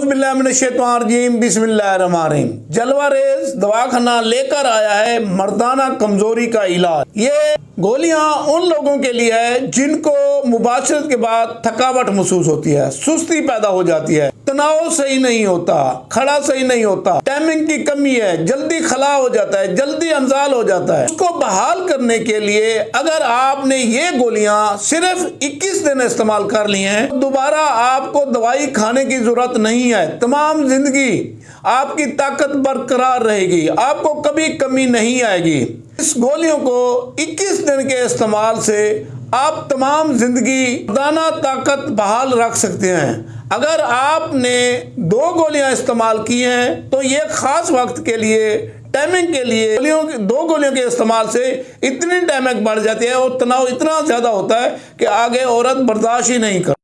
बिल्लाहि मिनश शैतानिर रजीम, बिस्मिल्लाहिर्रहमानिर्रहीम। जलवा रेज दवाखाना लेकर आया है मर्दाना कमजोरी का इलाज। ये गोलियां उन लोगों के लिए है जिनको मुबाशरत के बाद थकावट महसूस होती है, सुस्ती पैदा हो जाती है, तनाव सही नहीं होता, खड़ा सही नहीं होता, टाइमिंग की कमी है, जल्दी खला हो जाता है, जल्दी अंजाल हो जाता है। उसको बहाल करने के लिए अगर आपने ये गोलियां सिर्फ 21 दिन इस्तेमाल कर ली हैं, दोबारा आपको दवाई खाने की जरूरत नहीं है। तमाम जिंदगी आपकी ताकत बरकरार रहेगी, आपको कभी कमी नहीं आएगी। इस गोलियों को 21 दिन के इस्तेमाल से आप तमाम जिंदगी दाना ताकत बहाल रख सकते हैं। अगर आपने 2 गोलियां इस्तेमाल की हैं तो ये खास वक्त के लिए, टाइमिंग के लिए 2 गोलियों के इस्तेमाल से इतनी टाइमिंग बढ़ जाती है और तनाव इतना ज़्यादा होता है कि आगे औरत बर्दाश्त ही नहीं कर